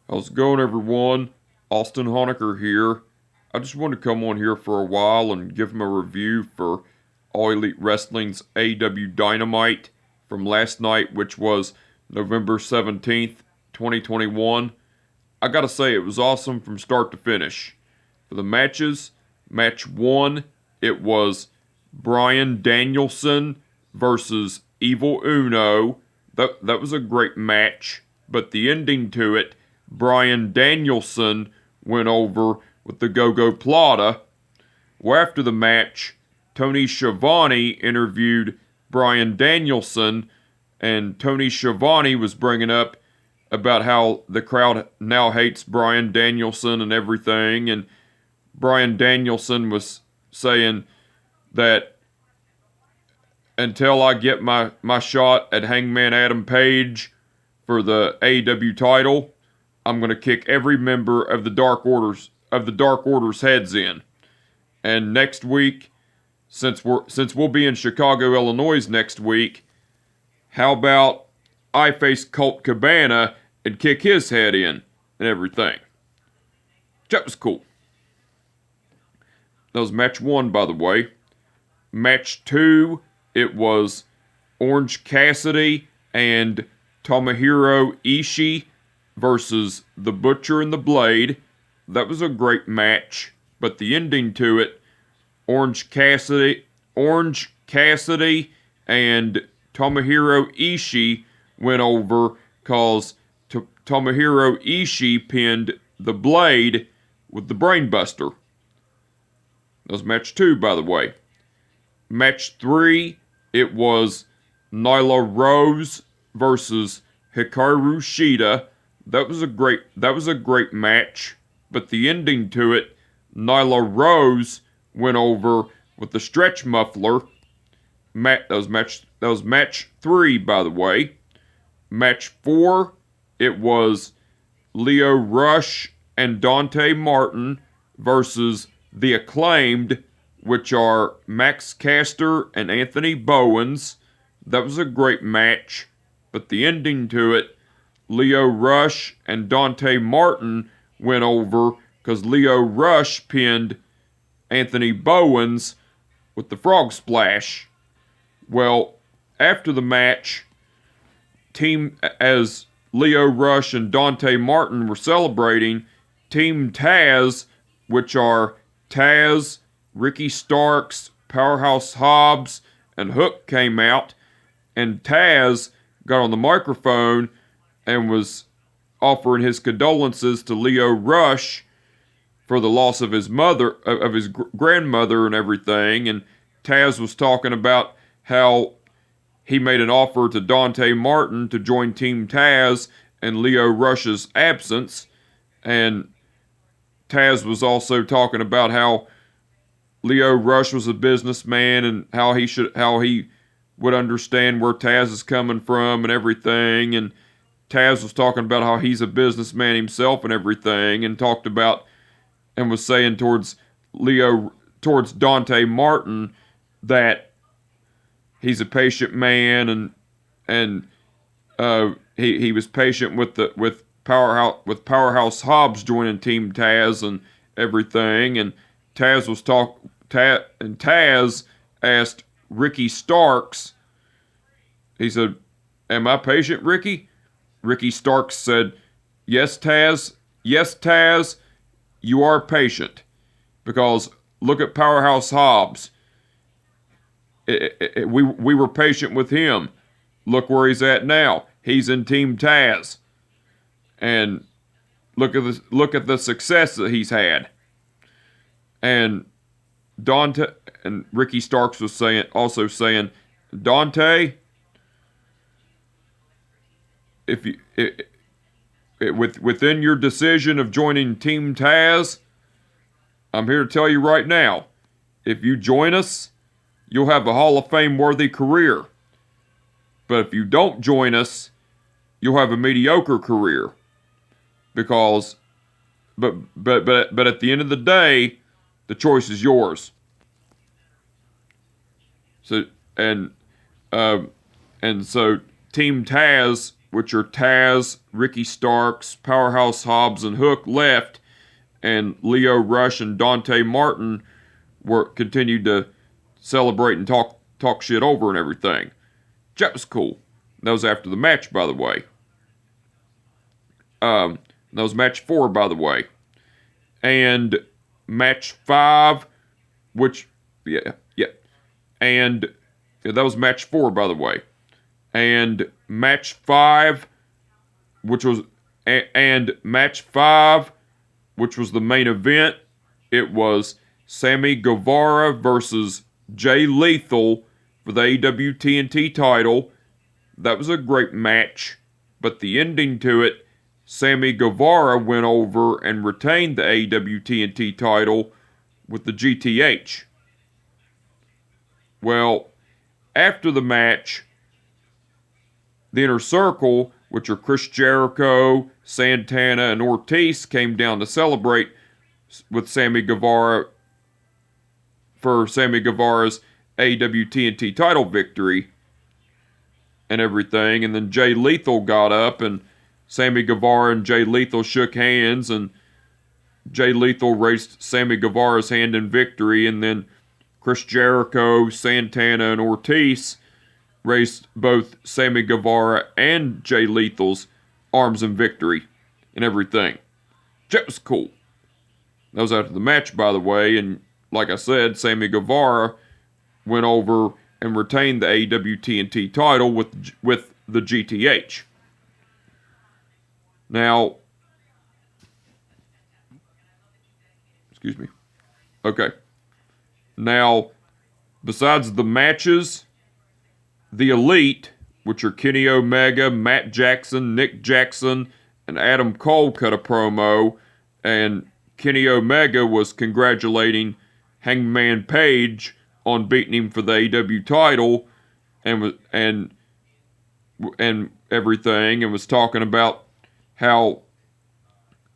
How's it going, everyone? Austin Honecker here. I just wanted to come on here for a while and give him a review for All Elite Wrestling's AEW Dynamite from last night, which was November 17th, 2021. I gotta say, it was awesome from start to finish. For the matches, match 1, it was Bryan Danielson versus Evil Uno. That was a great match, but the ending to it, Bryan Danielson went over with the Go-Go Plata. Well, after the match, Tony Schiavone interviewed Bryan Danielson, and Tony Schiavone was bringing up about how the crowd now hates Bryan Danielson and everything, and Bryan Danielson was saying that until I get my shot at Hangman Adam Page for the AEW title, I'm going to kick every member of the Dark Order's heads in. And next week, since we'll be in Chicago, Illinois next week, how about I face Colt Cabana and kick his head in and everything? That was cool. That was match 1, by the way. Match 2, it was Orange Cassidy and Tomohiro Ishii versus The Butcher and the Blade. That was a great match, but the ending to it, Orange Cassidy and Tomohiro Ishii went over cause Tomohiro Ishii pinned the Blade with the Brainbuster. That was match 2, by the way. Match 3, it was Nyla Rose versus Hikaru Shida. That was a great match, but the ending to it, Nyla Rose went over with the stretch muffler. That was match 3, by the way. Match 4, it was Lio Rush and Dante Martin versus The Acclaimed, which are Max Caster and Anthony Bowens. That was a great match, but the ending to it, Lio Rush and Dante Martin went over because Lio Rush pinned Anthony Bowens with the frog splash. Well, after the match, as Lio Rush and Dante Martin were celebrating, Team Taz, which are Taz, Ricky Starks, Powerhouse Hobbs, and Hook, came out, and Taz got on the microphone and was offering his condolences to Lio Rush for the loss of his grandmother and everything, and Taz was talking about how he made an offer to Dante Martin to join Team Taz in Lio Rush's absence, and Taz was also talking about how Lio Rush was a businessman and how he would understand where Taz is coming from and everything, and Taz was talking about how he's a businessman himself and everything, and talked about and was saying towards Dante Martin that he's a patient man, and he was patient with Powerhouse Hobbs joining Team Taz and everything, and Taz asked Ricky Starks. He said, "Am I patient, Ricky?" Ricky Starks said, Yes, Taz, you are patient. Because look at Powerhouse Hobbs. We were patient with him. Look where he's at now. He's in Team Taz. And look at the success that he's had. And Ricky Starks was also saying, Dante, within your decision of joining Team Taz, I'm here to tell you right now, if you join us, you'll have a Hall of Fame worthy career. But if you don't join us, you'll have a mediocre career. Because, but at the end of the day, the choice is yours. So so Team Taz which are Taz, Ricky Starks, Powerhouse Hobbs, and Hook, left, and Leo Rush and Dante Martin continued to celebrate and talk shit over and everything. That was cool. That was after the match, by the way. That was match 4, by the way. And match 5, and that was match 4, by the way. And match 5, which was the main event, it was Sammy Guevara versus Jay Lethal for the AEW TNT title. That was a great match, but the ending to it, Sammy Guevara went over and retained the AEW TNT title with the GTH. Well, after the match, the Inner Circle, which are Chris Jericho, Santana, and Ortiz, came down to celebrate with Sammy Guevara for Sammy Guevara's AEW TNT title victory and everything. And then Jay Lethal got up, and Sammy Guevara and Jay Lethal shook hands, and Jay Lethal raised Sammy Guevara's hand in victory, and then Chris Jericho, Santana, and Ortiz raised both Sammy Guevara and Jay Lethal's arms in victory and everything. That was cool. That was after the match, by the way, and like I said, Sammy Guevara went over and retained the AEW TNT title with the GTH. Now, excuse me. Okay. Now, besides the matches, the Elite, which are Kenny Omega, Matt Jackson, Nick Jackson, and Adam Cole, cut a promo, and Kenny Omega was congratulating Hangman Page on beating him for the AEW title, and everything, and was talking about how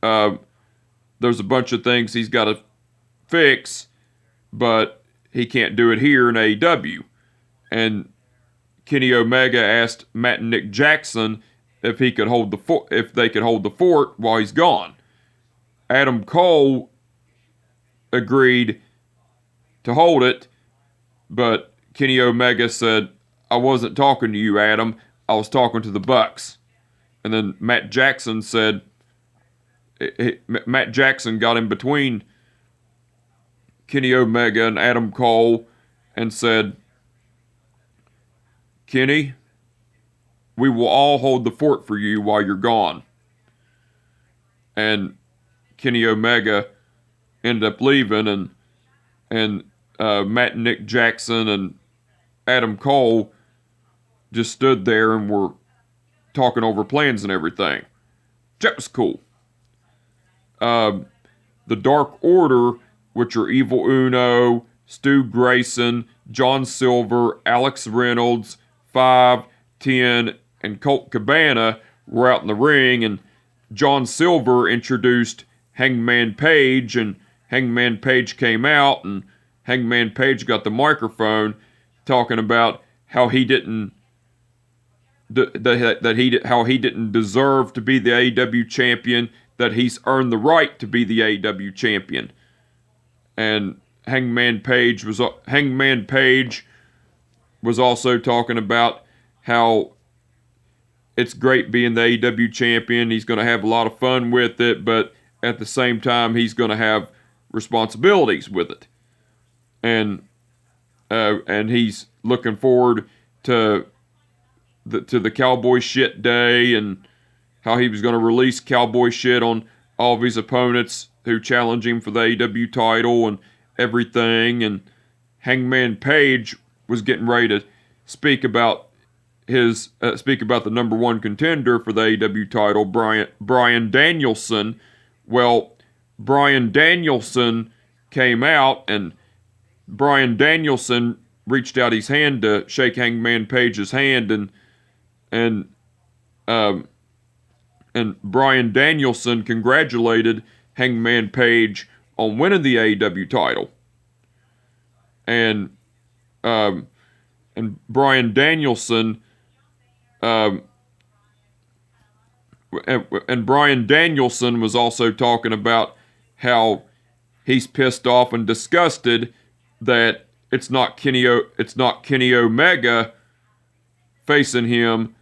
there's a bunch of things he's got to fix, but he can't do it here in AEW. And Kenny Omega asked Matt and Nick Jackson if they could hold the fort while he's gone. Adam Cole agreed to hold it, but Kenny Omega said, "I wasn't talking to you, Adam. I was talking to the Bucks." And then Matt Jackson said, Matt Jackson got in between Kenny Omega and Adam Cole and said, "Kenny, we will all hold the fort for you while you're gone." And Kenny Omega ended up leaving, and Matt and Nick Jackson and Adam Cole just stood there and were talking over plans and everything. That was cool. The Dark Order, which are Evil Uno, Stu Grayson, John Silver, Alex Reynolds, 5, 10, and Colt Cabana, were out in the ring, and John Silver introduced Hangman Page, and Hangman Page came out, and Hangman Page got the microphone talking about how he didn't how he didn't deserve to be the AEW champion, that he's earned the right to be the AEW champion. And Hangman Page was also talking about how it's great being the AEW champion. He's going to have a lot of fun with it, but at the same time, he's going to have responsibilities with it. And he's looking forward to the Cowboy Shit Day, and how he was going to release Cowboy Shit on all of his opponents who challenge him for the AEW title and everything. And Hangman Page was getting ready to speak about the number one contender for the AEW title, Bryan Danielson. Well, Bryan Danielson came out, and Bryan Danielson reached out his hand to shake Hangman Page's hand, and Bryan Danielson congratulated Hangman Page on winning the AEW title. And Bryan Danielson and Bryan Danielson was also talking about how he's pissed off and disgusted that it's not Kenny Omega facing him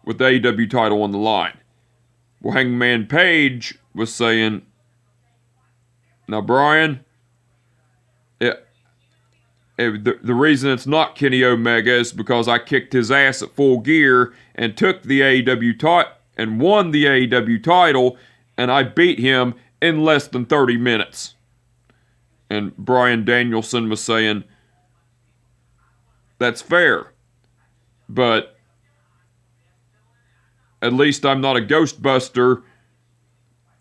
with the AEW title on the line. Well, Hangman Page was saying, now Brian, the reason it's not Kenny Omega is because I kicked his ass at Full Gear and took the AEW title and won the AEW title, and I beat him in less than 30 minutes. And Bryan Danielson was saying, that's fair, but at least I'm not a Ghostbuster,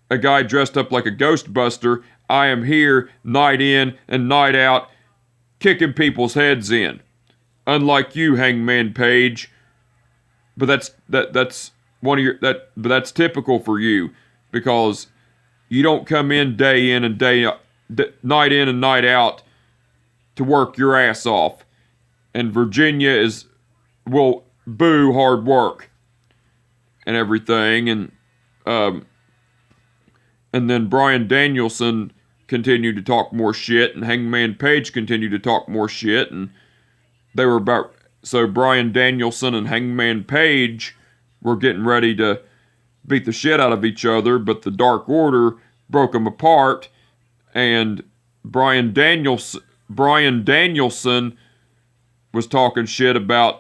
a guy dressed up like a Ghostbuster. I am here night in and night out kicking people's heads in. Unlike you, Hangman Page. But that's one of your but that's typical for you, because you don't come in day in and night in and night out to work your ass off. And Virginia will boo hard work and everything. And then Bryan Danielson continued to talk more shit, and Hangman Page continued to talk more shit, and they were about, so Bryan Danielson and Hangman Page were getting ready to beat the shit out of each other, but the Dark Order broke them apart, and Bryan Danielson was talking shit Bryan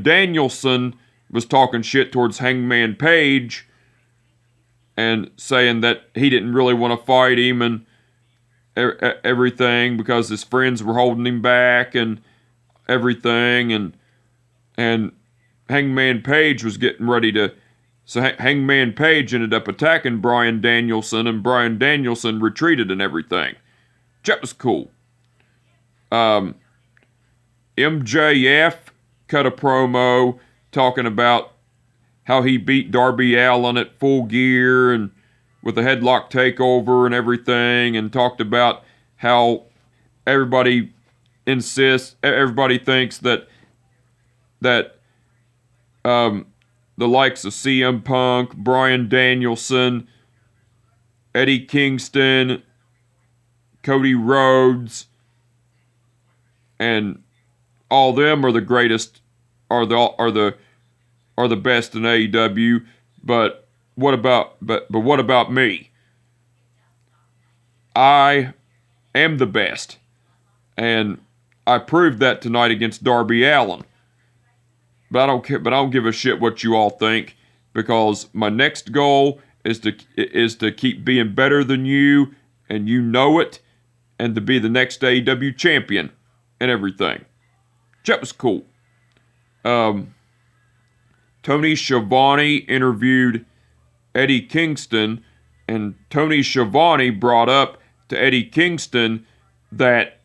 Danielson was talking shit towards Hangman Page and saying that he didn't really want to fight him and everything because his friends were holding him back and everything, and Hangman Page was getting ready to, so Hangman Page ended up attacking Bryan Danielson, and Bryan Danielson retreated and everything. That was cool. MJF cut a promo talking about how he beat Darby Allin at Full Gear and with a headlock takeover and everything, and talked about how everybody thinks that the likes of CM Punk, Bryan Danielson, Eddie Kingston, Cody Rhodes, and all them are the greatest, are the best in AEW, but what about me? I am the best, and I proved that tonight against Darby Allin. But I don't care. But I don't give a shit what you all think, because my next goal is to keep being better than you, and you know it, and to be the next AEW champion and everything. That was cool. Tony Schiavone interviewed Eddie Kingston, and Tony Schiavone brought up to Eddie Kingston that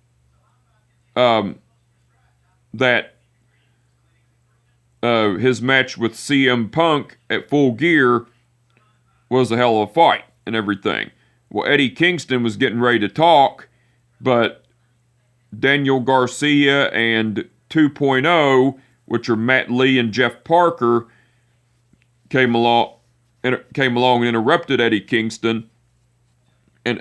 his match with CM Punk at Full Gear was a hell of a fight and everything. Well, Eddie Kingston was getting ready to talk, but Daniel Garcia and 2.0, which are Matt Lee and Jeff Parker, came along and interrupted Eddie Kingston. And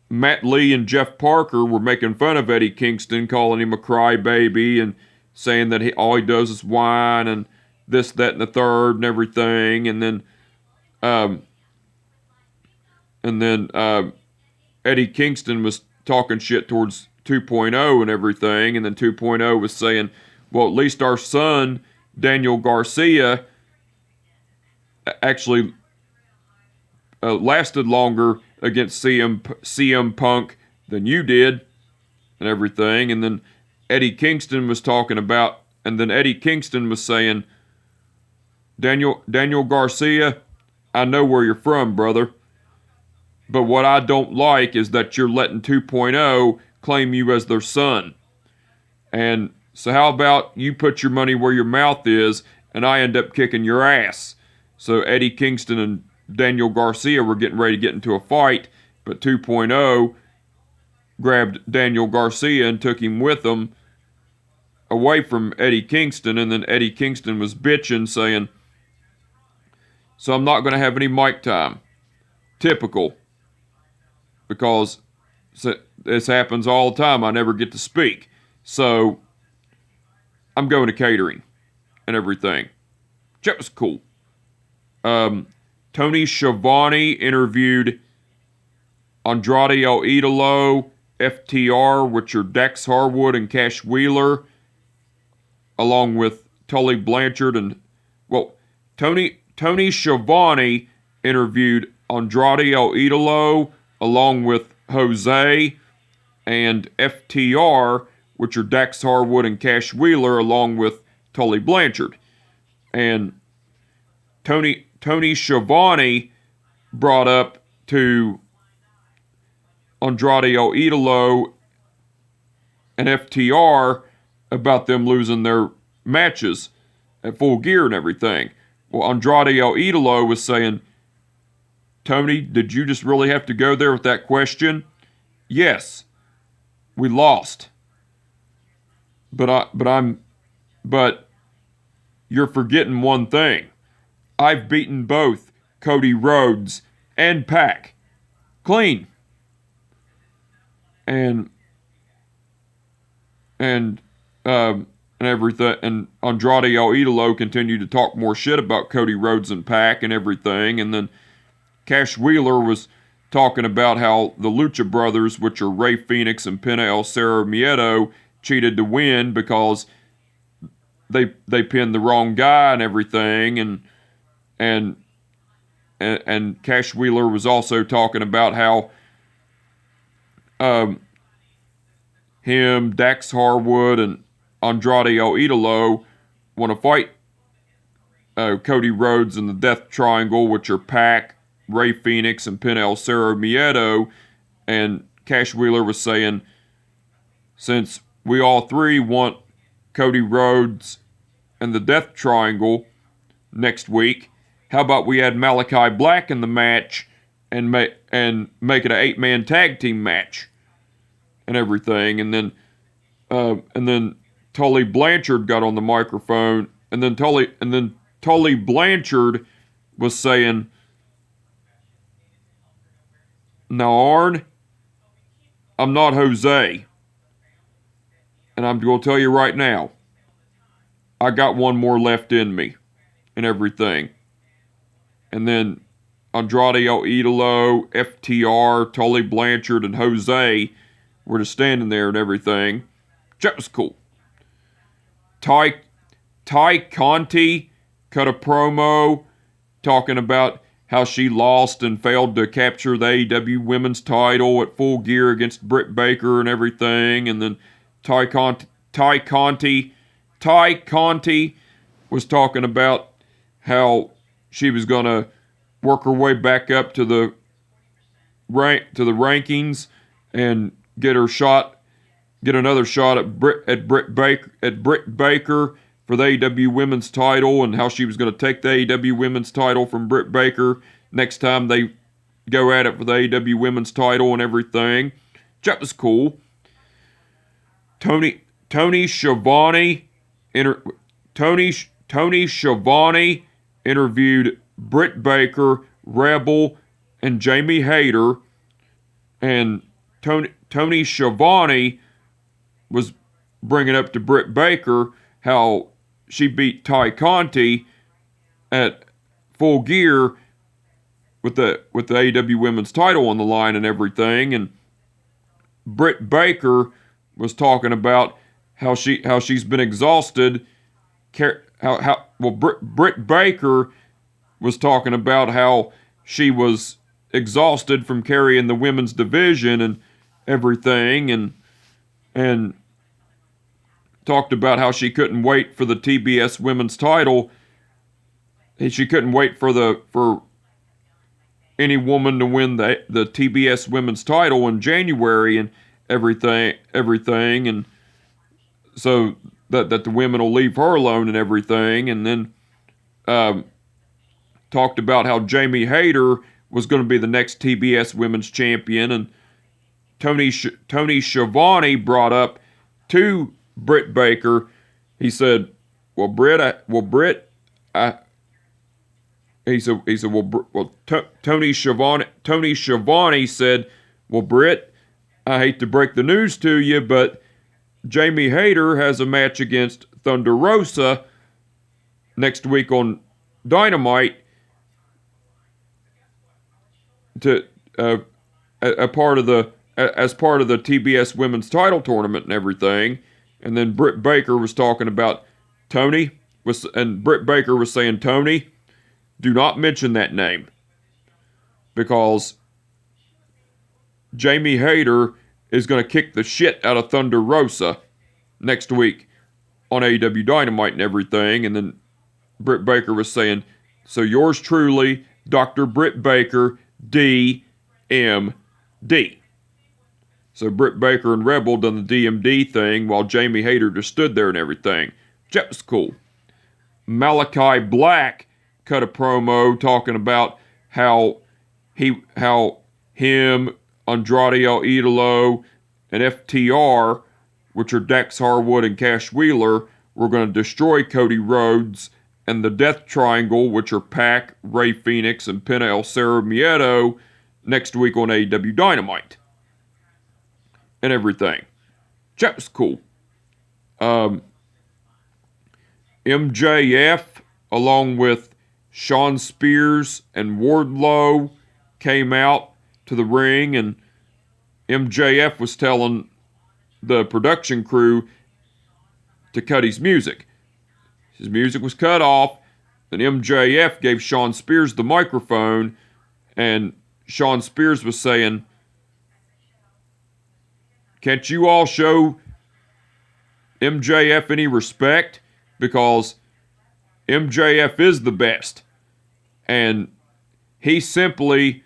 Matt Lee and Jeff Parker were making fun of Eddie Kingston, calling him a crybaby and saying that all he does is whine and this, that, and the third and everything. And then Eddie Kingston was talking shit towards 2.0 and everything. And then 2.0 was saying, well, at least our son, Daniel Garcia, actually lasted longer against CM Punk than you did and everything. And then Eddie Kingston was saying, Daniel Garcia, I know where you're from, brother. But what I don't like is that you're letting 2.0 claim you as their son. And so how about you put your money where your mouth is, and I end up kicking your ass? So Eddie Kingston and Daniel Garcia were getting ready to get into a fight, but 2.0 grabbed Daniel Garcia and took him with him away from Eddie Kingston, and then Eddie Kingston was bitching, saying, so I'm not going to have any mic time. Typical. Because this happens all the time. I never get to speak. So I'm going to catering and everything. That was cool. Tony Schiavone interviewed Andrade El Idolo, FTR, which are Dax Harwood and Cash Wheeler, along with Tully Blanchard and, Tony Schiavone interviewed Andrade El Idolo, along with Jose and FTR, which are Dax Harwood and Cash Wheeler, along with Tully Blanchard. And Tony Schiavone brought up to Andrade El Idolo and FTR about them losing their matches at Full Gear and everything. Well, Andrade El Idolo was saying, Tony, did you just really have to go there with that question? Yes, we lost. But you're forgetting one thing. I've beaten both Cody Rhodes and Pac clean. And everything, and Andrade El Idolo continued to talk more shit about Cody Rhodes and Pac and everything, and then Cash Wheeler was talking about how the Lucha Brothers, which are Rey Fenix and Penta El Zero Miedo, cheated to win because they pinned the wrong guy and everything, and Cash Wheeler was also talking about how him, Dax Harwood, and Andrade El Idolo want to fight Cody Rhodes in the Death Triangle, which are Pac, Rey Fenix, and Penta El Zero Miedo. And Cash Wheeler was saying, since we all three want Cody Rhodes and the Death Triangle next week, how about we add Malachi Black in the match and make it an 8-man tag team match and everything. And then Tully Blanchard got on the microphone, and then Tully Blanchard was saying, now Arn, I'm not Jose, and I'm going to tell you right now, I got one more left in me and everything. And then Andrade El Idolo, FTR, Tully Blanchard, and Jose were just standing there and everything. That was cool. Ty Conti cut a promo talking about how she lost and failed to capture the AEW Women's title at Full Gear against Britt Baker and everything. And then Ty Conti was talking about how she was going to work her way back up to the rankings and get another shot at Britt Baker for the AEW Women's title, and how she was going to take the AEW Women's title from Britt Baker next time they go at it for the AEW Women's title and everything. That was cool. Tony Schiavone interviewed Britt Baker, Rebel, and Jamie Hayter, and Tony Schiavone was bringing up to Britt Baker how she beat Ty Conti at Full Gear with the AEW Women's title on the line and everything, and Britt Baker was talking about how she's been exhausted. Britt Baker was talking about how she was exhausted from carrying the women's division and everything, and talked about how she couldn't wait for the TBS Women's title. She couldn't wait for any woman to win the TBS Women's title in January and everything, and so that the women will leave her alone and everything. And then talked about how Jamie Hayter was going to be the next TBS Women's Champion, and Tony Schiavone brought up to Britt Baker he said, "Well, he said, Tony Schiavone said, well, Britt, I hate to break the news to you, but Jamie Hayter has a match against Thunder Rosa next week on Dynamite to as part of the TBS Women's Title Tournament and everything." And then Britt Baker was talking about Britt Baker was saying, "Tony, do not mention that name, because Jamie Hayter is going to kick the shit out of Thunder Rosa next week on AEW Dynamite and everything." And then Britt Baker was saying, "So yours truly, Dr. Britt Baker, DMD." So Britt Baker and Rebel done the DMD thing while Jamie Hayter just stood there and everything. That was cool. Malachi Black cut a promo talking about how him, Andrade El Idolo, and FTR, which are Dax Harwood and Cash Wheeler, were going to destroy Cody Rhodes and the Death Triangle, which are Pac, Rey Fenix, and Penta El Zero Miedo, next week on AEW Dynamite. And everything. That was cool. MJF, along with Shawn Spears and Wardlow, came out to the ring, and MJF was telling the production crew to cut his music. His music was cut off, and MJF gave Shawn Spears the microphone, and Shawn Spears was saying, "Can't you all show MJF any respect? Because MJF is the best. And he simply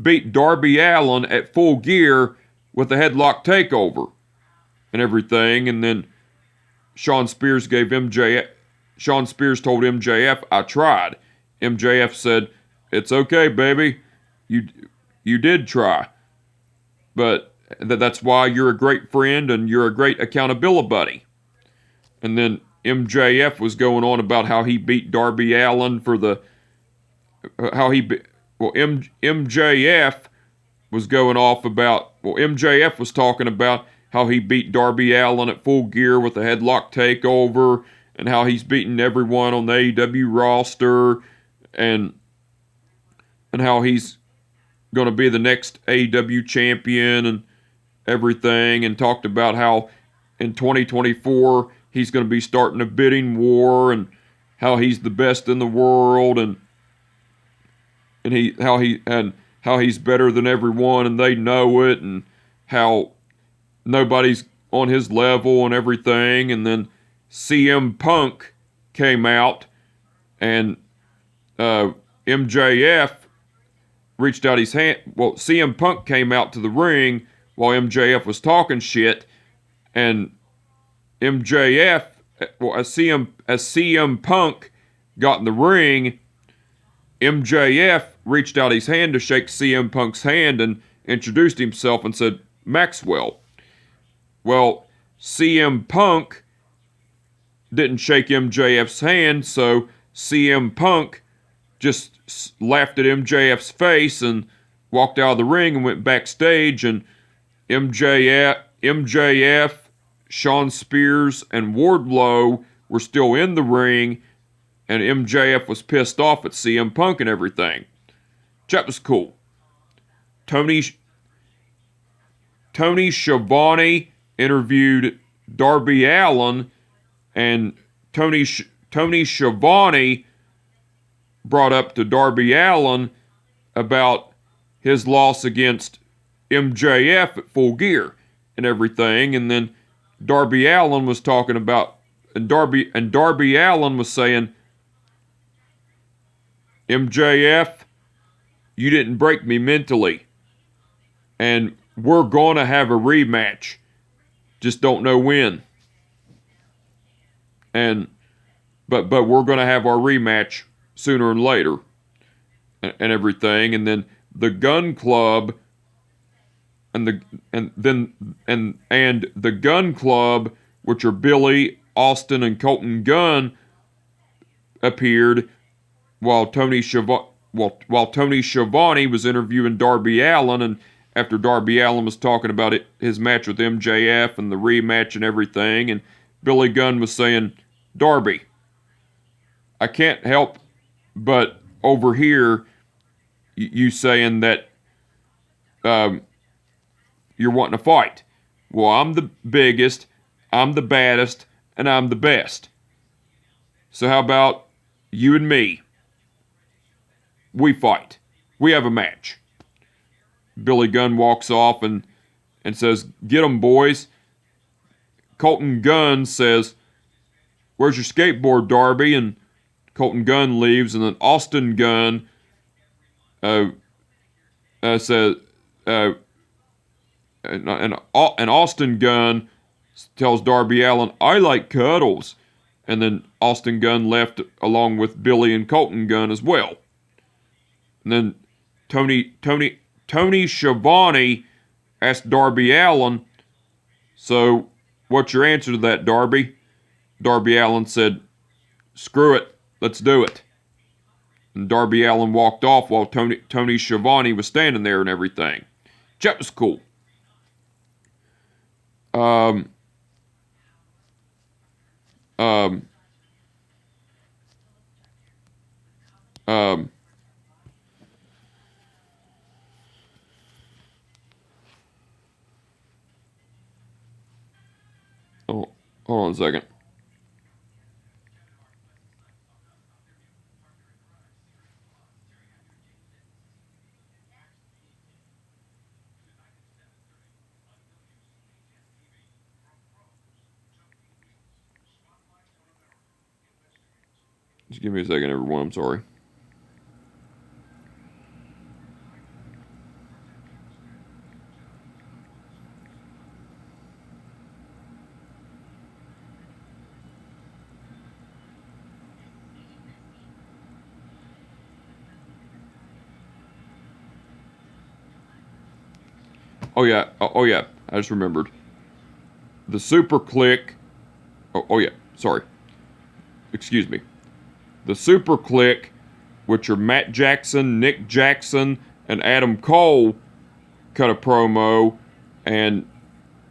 beat Darby Allin at Full Gear with a headlock takeover and everything." And then Shawn Spears told MJF, "I tried." MJF said, "It's okay, baby. You did try. But that's why you're a great friend and you're a great accountability buddy." And then MJF was going on about how he beat Darby Allin MJF was going off about, MJF was talking about how he beat Darby Allin at Full Gear with a headlock takeover, and how he's beaten everyone on the AEW roster, and how he's going to be the next AEW champion and everything, and talked about how in 2024 he's going to be starting a bidding war, and how he's the best in the world, and how he's better than everyone and they know it, and how nobody's on his level and everything. And then CM Punk came out, and MJF reached out his hand. Well, CM Punk came out to the ring while MJF was talking shit, and MJF, as CM Punk got in the ring, MJF reached out his hand to shake CM Punk's hand and introduced himself and said, "Maxwell." Well, CM Punk didn't shake MJF's hand, so CM Punk just laughed at MJF's face and walked out of the ring and went backstage, and MJF, Shawn Spears, and Wardlow were still in the ring, and MJF was pissed off at CM Punk and everything. That was cool. Tony Schiavone interviewed Darby Allin, and Tony Schiavone brought up to Darby Allin about his loss against MJF at Full Gear and everything. And then Darby Allin was talking about, and Darby Allin was saying, "MJF, you didn't break me mentally, and we're going to have a rematch. Just don't know when. But we're going to have our rematch sooner and later," and everything. And then the Gunn Club and the Gunn Club, which are Billy Austin and Colton Gunn appeared while Tony Schiavone was interviewing Darby Allin, and after Darby Allin was talking about his match with MJF and the rematch and everything, and Billy Gunn was saying, Darby, I can't help but overhear you saying that you're wanting to fight. Well, I'm the biggest, I'm the baddest, and I'm the best. So how about you and me? We fight. We have a match. Billy Gunn walks off and says, get 'em, boys. Colton Gunn says, where's your skateboard, Darby? And Colton Gunn leaves, and then Austin Gunn says, and Austin Gunn tells Darby Allin, I like cuddles. And then Austin Gunn left along with Billy and Colton Gunn as well. And then Tony Schiavone asked Darby Allin, so what's your answer to that, Darby? Darby Allin said, screw it, let's do it. And Darby Allin walked off while Tony Schiavone was standing there and everything. That was cool. Oh, hold on a second. Just give me a second, everyone. I'm sorry. Oh yeah, I just remembered. The Super Click. Oh yeah, sorry. Excuse me. The Super Click, which are Matt Jackson, Nick Jackson, and Adam Cole, cut a promo, and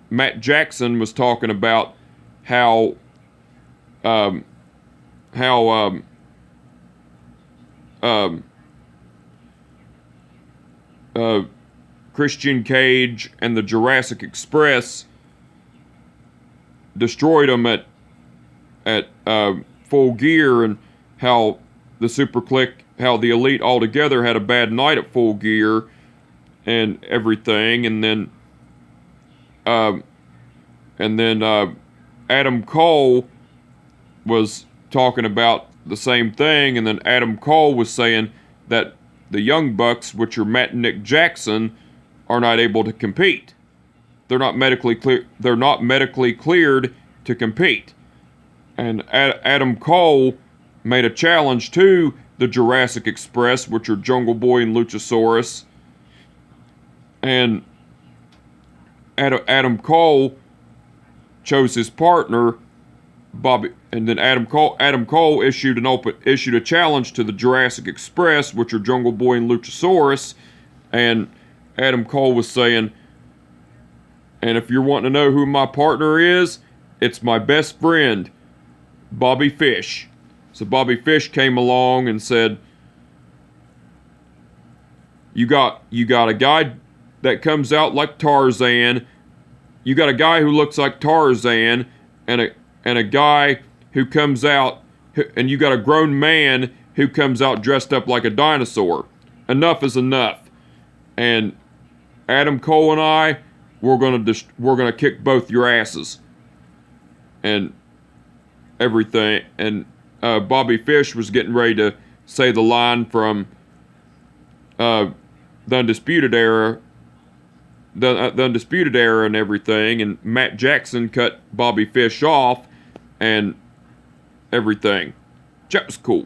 Matt Jackson was talking about how Christian Cage and the Jurassic Express destroyed him at Full Gear, and how the Super Click, how the Elite altogether had a bad night at Full Gear and everything, and then Adam Cole was talking about the same thing, and then Adam Cole was saying that the Young Bucks, which are Matt and Nick Jackson, are not able to compete. They're not medically clear. They're not medically cleared to compete. And Adam Cole made a challenge to the Jurassic Express, which are Jungle Boy and Luchasaurus. And Adam Cole chose his partner, Bobby, and then Adam Cole issued a challenge to the Jurassic Express, which are Jungle Boy and Luchasaurus, and Adam Cole was saying, and if you're wanting to know who my partner is, it's my best friend, Bobby Fish. So Bobby Fish came along and said, you got a guy that comes out like Tarzan, you got a guy who looks like Tarzan, and a guy who comes out, and you got a grown man who comes out dressed up like a dinosaur. Enough is enough. And Adam Cole and I, we're gonna kick both your asses. And everything. And Bobby Fish was getting ready to say the line from the Undisputed Era. The Undisputed Era and everything, and Matt Jackson cut Bobby Fish off and everything. That was cool.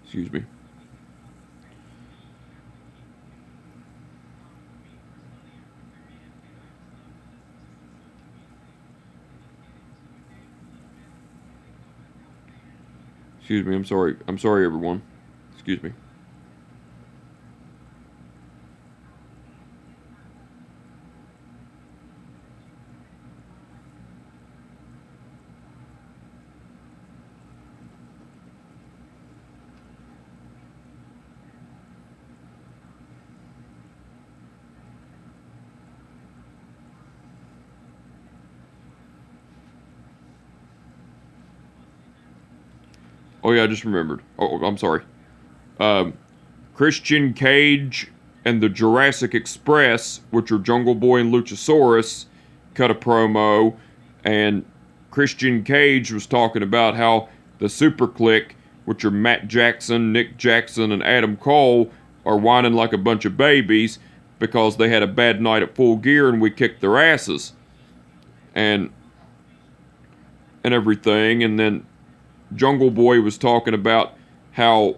Excuse me. Excuse me, I'm sorry. I'm sorry, everyone. Excuse me. Oh yeah, I just remembered. Oh, I'm sorry. Um, Christian Cage and the Jurassic Express, which are Jungle Boy and Luchasaurus, cut a promo, and Christian Cage was talking about how the Super Click, which are Matt Jackson, Nick Jackson, and Adam Cole, are whining like a bunch of babies because they had a bad night at Full Gear and we kicked their asses. And everything. And then Jungle Boy was talking about how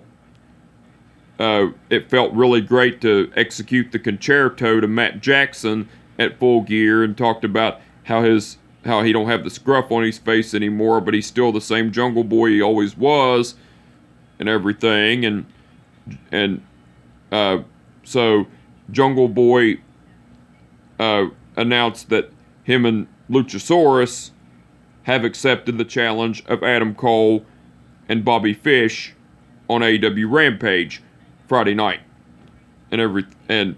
it felt really great to execute the concerto to Matt Jackson at Full Gear, and talked about how he don't have the scruff on his face anymore, but he's still the same Jungle Boy he always was, and everything. And so Jungle Boy announced that him and Luchasaurus have accepted the challenge of Adam Cole and Bobby Fish on AEW Rampage Friday night. And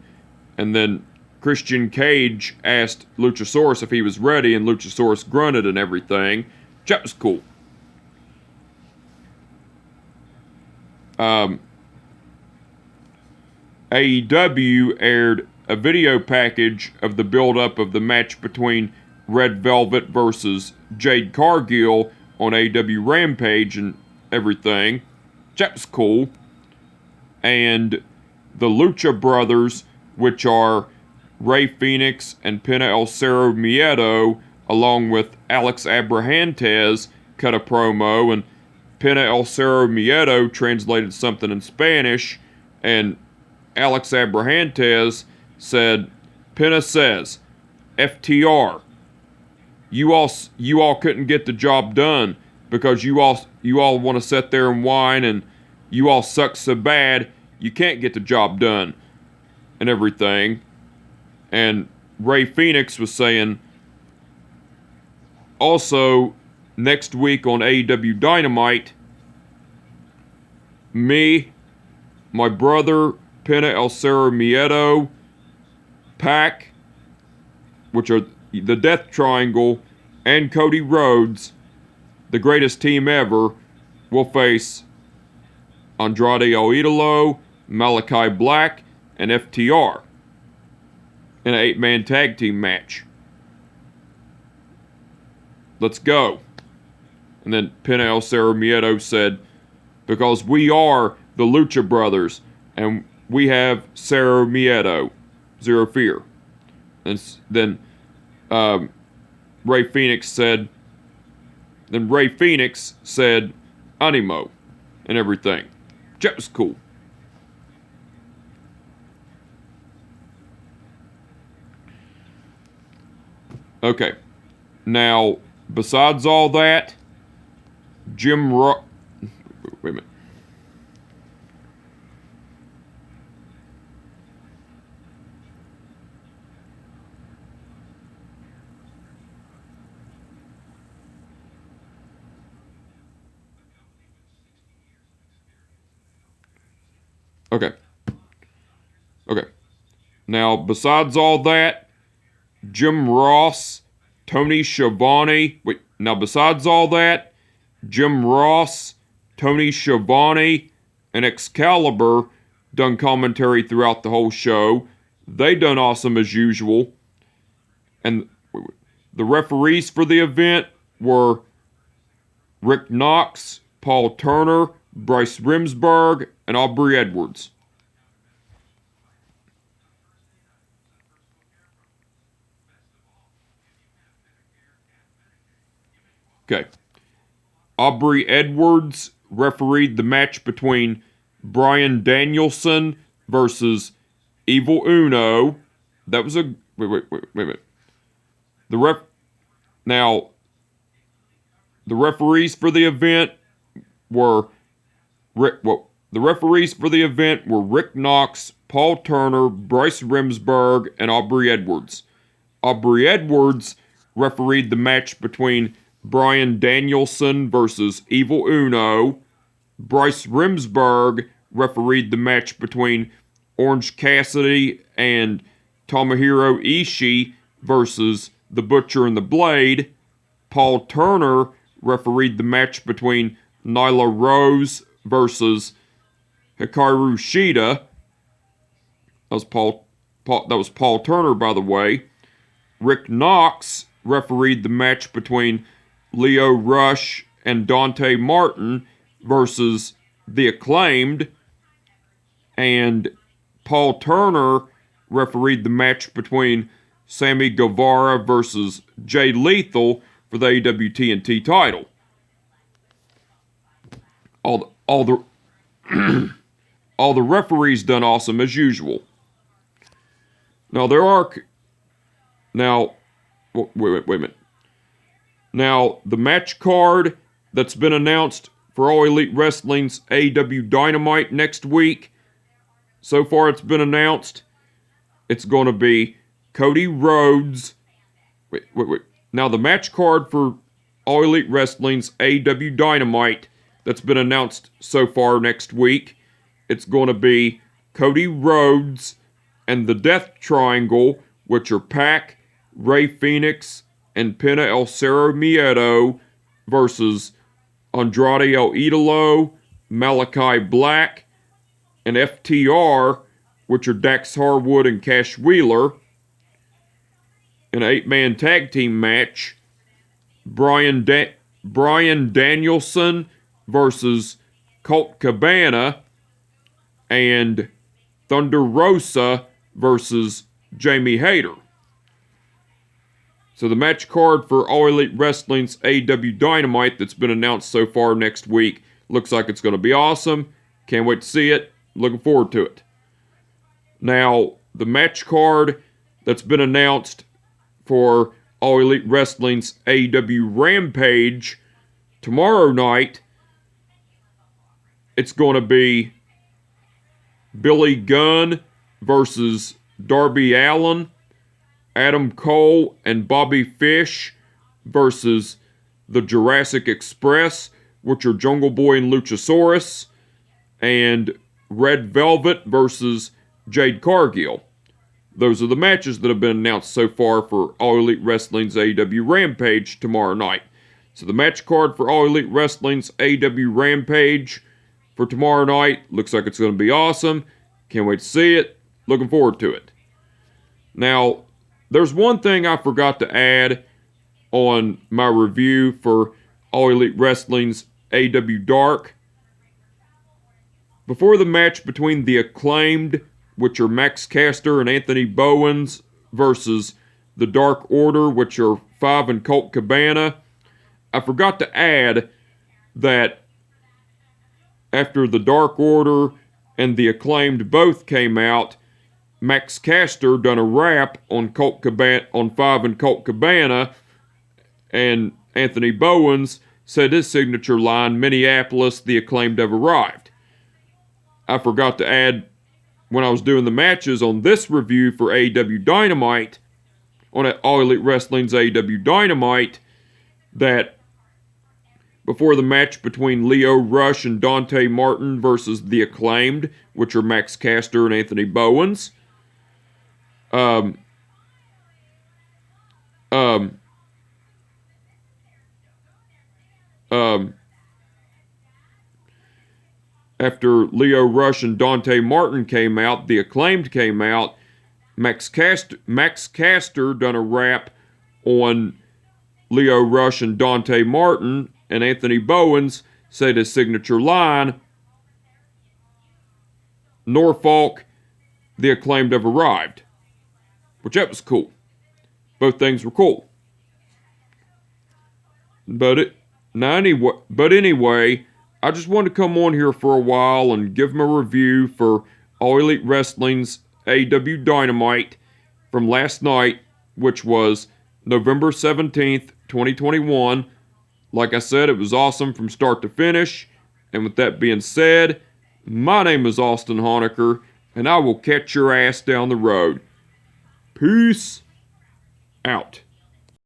then Christian Cage asked Luchasaurus if he was ready, and Luchasaurus grunted and everything. That was cool. AEW aired a video package of the build-up of the match between Red Velvet versus Jade Cargill on AEW Rampage and everything. That was cool. And the Lucha Brothers, which are Rey Fenix and Pena El Cerro Miedo, along with Alex Abrahantes, cut a promo, and Pena El Cerro Miedo translated something in Spanish, and Alex Abrahantes said, Pena says, FTR, you all couldn't get the job done because you all want to sit there and whine, and you all suck so bad you can't get the job done and everything. And Rey Fenix was saying, also, next week on AEW Dynamite, me, my brother, Pena El Cerro Miedo, Pac, which are the Death Triangle, and Cody Rhodes, the greatest team ever, will face Andrade El Idolo, Malachi Black, and FTR in an 8-man tag team match. Let's go. And then Pena El Cerro Miedo said, because we are the Lucha Brothers, and we have Cerro Miedo, zero fear. And then Rey Fenix said, Animo, and everything. That was cool. Okay. Now, besides all that, wait a minute. Okay. Now, besides all that, Jim Ross, Tony Schiavone. Besides all that, Jim Ross, Tony Schiavone, and Excalibur done commentary throughout the whole show. They done awesome as usual. And the referees for the event were Rick Knox, Paul Turner, Bryce Remsburg, and Aubrey Edwards. Okay. Aubrey Edwards refereed the match between Bryan Danielson versus Evil Uno. That was a wait a minute. Now the referees for the event were Rick Knox, Paul Turner, Bryce Remsburg, and Aubrey Edwards. Aubrey Edwards refereed the match between Bryan Danielson versus Evil Uno. Bryce Remsburg refereed the match between Orange Cassidy and Tomohiro Ishii versus The Butcher and the Blade. Paul Turner refereed the match between Nyla Rose versus Hikaru Shida. That was Paul Turner, by the way. Rick Knox refereed the match between Leo Rush and Dante Martin versus The Acclaimed. And Paul Turner refereed the match between Sammy Guevara versus Jay Lethal for the AEW TNT title. All the referees done awesome as usual. Now wait a minute. Now the match card that's been announced for All Elite Wrestling's AEW Dynamite next week. So far it's been announced. It's going to be Cody Rhodes. Wait. Now the match card for All Elite Wrestling's AEW Dynamite that's been announced so far next week. It's going to be Cody Rhodes and the Death Triangle, which are Pac, Rey Fenix, and Penta El Cerro Miedo versus Andrade El Idolo, Malachi Black, and FTR, which are Dax Harwood and Cash Wheeler. In an 8-man tag team match, Bryan Danielson versus Colt Cabana, and Thunder Rosa versus Jamie Hayter. So the match card for All Elite Wrestling's AEW Dynamite that's been announced so far next week looks like it's going to be awesome. Can't wait to see it. Looking forward to it. Now, the match card that's been announced for All Elite Wrestling's AEW Rampage tomorrow night, it's going to be Billy Gunn versus Darby Allin, Adam Cole and Bobby Fish versus the Jurassic Express, which are Jungle Boy and Luchasaurus, and Red Velvet versus Jade Cargill. Those are the matches that have been announced so far for All Elite Wrestling's AEW Rampage tomorrow night. So the match card for All Elite Wrestling's AEW Rampage for tomorrow night looks like it's going to be awesome. Can't wait to see it. Looking forward to it. Now, there's one thing I forgot to add on my review for All Elite Wrestling's AEW Dark. Before the match between The Acclaimed, which are Max Caster and Anthony Bowens, versus the Dark Order, which are Five and Colt Cabana, I forgot to add that after the Dark Order and The Acclaimed both came out, Max Caster done a rap on Five and Colt Cabana, and Anthony Bowens said his signature line, Minneapolis, The Acclaimed have arrived. I forgot to add, when I was doing the matches on this review for AEW Dynamite, on All Elite Wrestling's AEW Dynamite, that before the match between Leo Rush and Dante Martin versus The Acclaimed, which are Max Caster and Anthony Bowens, after Leo Rush and Dante Martin came out, The Acclaimed came out, Max Caster done a rap on Leo Rush and Dante Martin, and Anthony Bowens said his signature line, Norfolk, The Acclaimed have arrived. Which that was cool. Both things were cool. But anyway, I just wanted to come on here for a while and give them a review for All Elite Wrestling's AEW Dynamite from last night, which was November 17th, 2021. Like I said, it was awesome from start to finish. And with that being said, my name is Austin Honecker, and I will catch your ass down the road. Peace out.